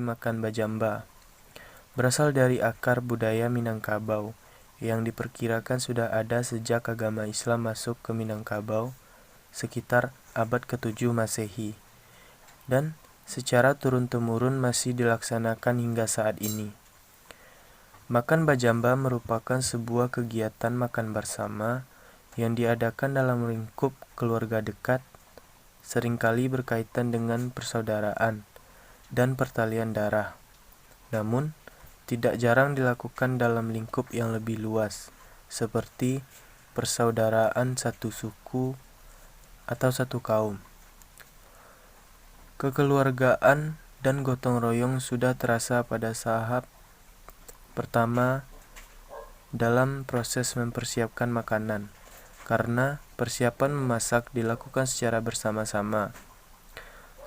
makan bajamba. Berasal dari akar budaya Minangkabau yang diperkirakan sudah ada sejak agama Islam masuk ke Minangkabau sekitar abad ke-7 Masehi dan secara turun-temurun masih dilaksanakan hingga saat ini. Makan bajamba merupakan sebuah kegiatan makan bersama yang diadakan dalam lingkup keluarga dekat, seringkali berkaitan dengan persaudaraan dan pertalian darah. Namun, tidak jarang dilakukan dalam lingkup yang lebih luas, seperti persaudaraan satu suku atau satu kaum. Kekeluargaan dan gotong royong sudah terasa pada tahap pertama dalam proses mempersiapkan makanan, karena persiapan memasak dilakukan secara bersama-sama.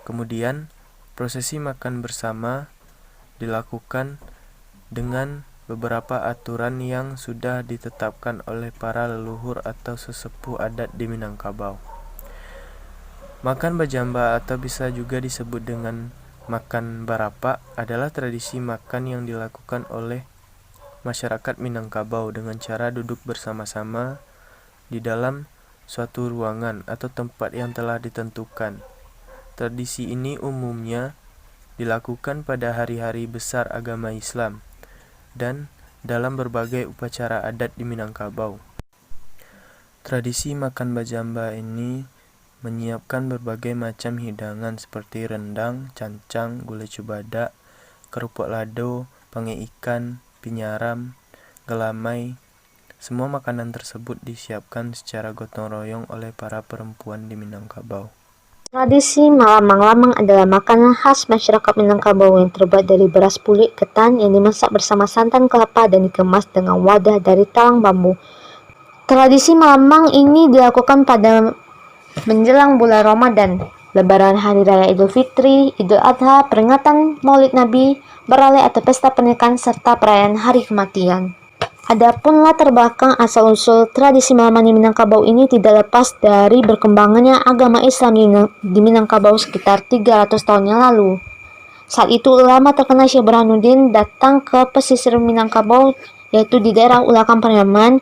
Kemudian, prosesi makan bersama dilakukan dengan beberapa aturan yang sudah ditetapkan oleh para leluhur atau sesepuh adat di Minangkabau. Makan bajamba atau bisa juga disebut dengan makan barapa adalah tradisi makan yang dilakukan oleh masyarakat Minangkabau dengan cara duduk bersama-sama di dalam suatu ruangan atau tempat yang telah ditentukan. Tradisi ini umumnya dilakukan pada hari-hari besar agama Islam dan dalam berbagai upacara adat di Minangkabau. Tradisi makan bajamba ini menyiapkan berbagai macam hidangan seperti rendang, cancang, gulai cubada, kerupuk lado, pange ikan, pinyaram, gelamai. Semua makanan tersebut disiapkan secara gotong royong oleh para perempuan di Minangkabau. Tradisi malamang-lamang adalah makanan khas masyarakat Minangkabau yang terbuat dari beras pulih ketan yang dimasak bersama santan kelapa dan dikemas dengan wadah dari talang bambu. Tradisi malamang ini dilakukan pada menjelang bulan Ramadan, Lebaran Hari Raya Idul Fitri, Idul Adha, peringatan Maulid Nabi, beralih atau pesta pernikahan, serta perayaan Hari Kematian. Adapun latar belakang asal-usul tradisi malaman di Minangkabau ini tidak lepas dari berkembangnya agama Islam di Minangkabau sekitar 300 tahun yang lalu. Saat itu ulama terkenal Syekh Burhanuddin datang ke pesisir Minangkabau, yaitu di daerah Ulakan Pariaman.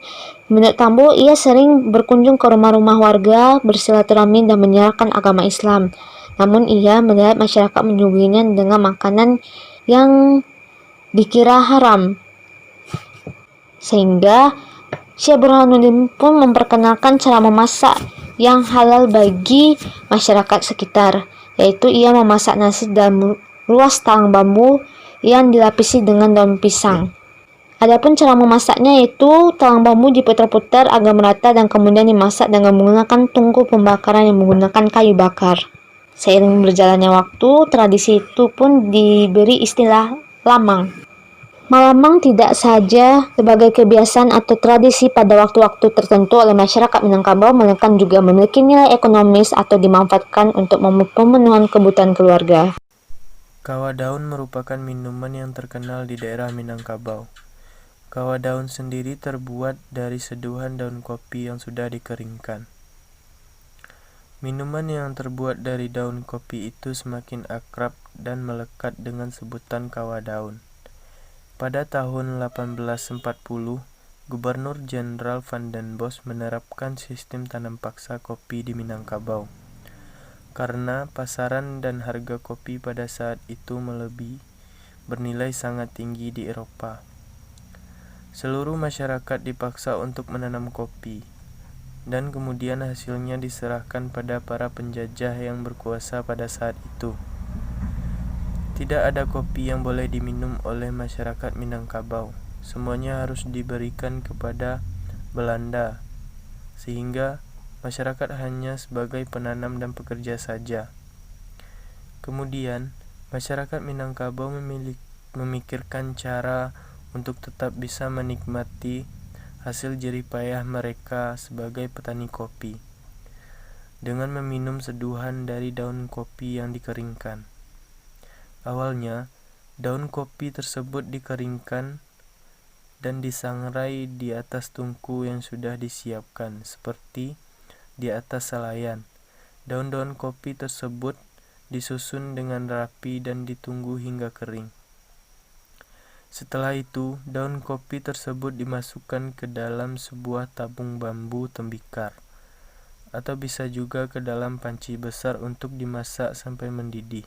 Menurut Tambo, ia sering berkunjung ke rumah-rumah warga, bersilaturahmi dan menyiarkan agama Islam. Namun ia melihat masyarakat menyuguhinya dengan makanan yang dikira haram, sehingga Syekh Burhanuddin pun memperkenalkan cara memasak yang halal bagi masyarakat sekitar, yaitu ia memasak nasi dalam luas talang bambu yang dilapisi dengan daun pisang. Adapun cara memasaknya yaitu talang bambu diputar-putar agar merata dan kemudian dimasak dengan menggunakan tungku pembakaran yang menggunakan kayu bakar. Seiring berjalannya waktu, tradisi itu pun diberi istilah lamang. Malamang tidak saja sebagai kebiasaan atau tradisi pada waktu-waktu tertentu oleh masyarakat Minangkabau, melainkan juga memiliki nilai ekonomis atau dimanfaatkan untuk pemenuhan kebutuhan keluarga. Kawah daun merupakan minuman yang terkenal di daerah Minangkabau. Kawah daun sendiri terbuat dari seduhan daun kopi yang sudah dikeringkan. Minuman yang terbuat dari daun kopi itu semakin akrab dan melekat dengan sebutan kawah daun. Pada tahun 1840, Gubernur Jenderal Van den Bosch menerapkan sistem tanam paksa kopi di Minangkabau. Karena pasaran dan harga kopi pada saat itu melebihi bernilai sangat tinggi di Eropa. Seluruh masyarakat dipaksa untuk menanam kopi, dan kemudian hasilnya diserahkan pada para penjajah yang berkuasa pada saat itu. Tidak ada kopi yang boleh diminum oleh masyarakat Minangkabau. Semuanya harus diberikan kepada Belanda, sehingga masyarakat hanya sebagai penanam dan pekerja saja. Kemudian, masyarakat Minangkabau memikirkan cara untuk tetap bisa menikmati hasil jerih payah mereka sebagai petani kopi, dengan meminum seduhan dari daun kopi yang dikeringkan. Awalnya, daun kopi tersebut dikeringkan dan disangrai di atas tungku yang sudah disiapkan, seperti di atas selayan. Daun-daun kopi tersebut disusun dengan rapi dan ditunggu hingga kering. Setelah itu, daun kopi tersebut dimasukkan ke dalam sebuah tabung bambu tembikar, atau bisa juga ke dalam panci besar untuk dimasak sampai mendidih.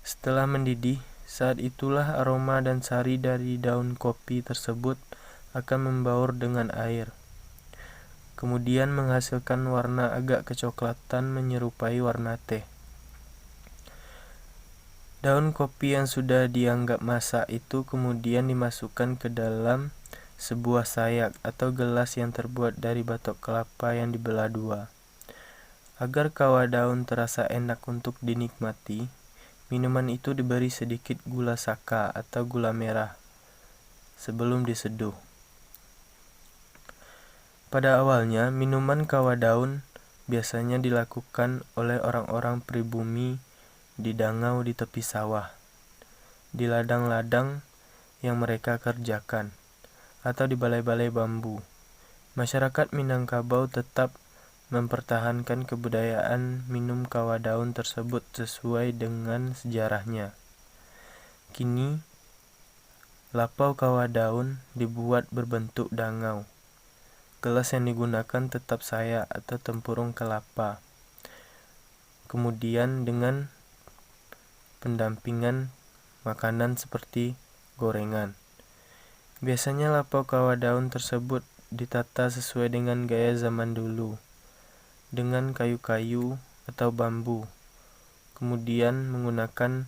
Setelah mendidih, saat itulah aroma dan sari dari daun kopi tersebut akan membaur dengan air, kemudian menghasilkan warna agak kecoklatan menyerupai warna teh. Daun kopi yang sudah dianggap masak itu kemudian dimasukkan ke dalam sebuah sayak atau gelas yang terbuat dari batok kelapa yang dibelah dua. Agar kawah daun terasa enak untuk dinikmati, minuman itu diberi sedikit gula saka atau gula merah sebelum diseduh. Pada awalnya, minuman kawah daun biasanya dilakukan oleh orang-orang pribumi di dangau di tepi sawah, di ladang-ladang yang mereka kerjakan, atau di balai-balai bambu. Masyarakat Minangkabau tetap mempertahankan kebudayaan minum kawah daun tersebut sesuai dengan sejarahnya. Kini, lapau kawah daun dibuat berbentuk dangau. Gelas yang digunakan tetap sayak atau tempurung kelapa. Kemudian dengan pendampingan makanan seperti gorengan. Biasanya lapau kawah daun tersebut ditata sesuai dengan gaya zaman dulu, dengan kayu-kayu atau bambu, kemudian menggunakan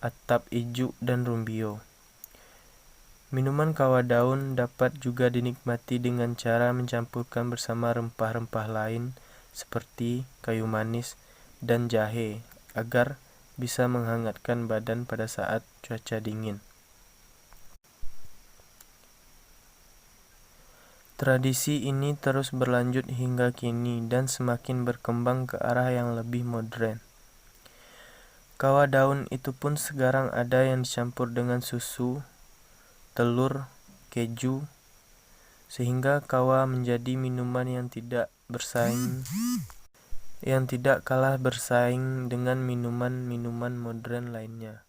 atap ijuk dan rumbio. Minuman kawah daun dapat juga dinikmati dengan cara mencampurkan bersama rempah-rempah lain seperti kayu manis dan jahe agar bisa menghangatkan badan pada saat cuaca dingin. Tradisi ini terus berlanjut hingga kini dan semakin berkembang ke arah yang lebih modern. Kawah daun itu pun sekarang ada yang dicampur dengan susu, telur, keju, sehingga kawah menjadi minuman yang tidak kalah bersaing dengan minuman-minuman modern lainnya.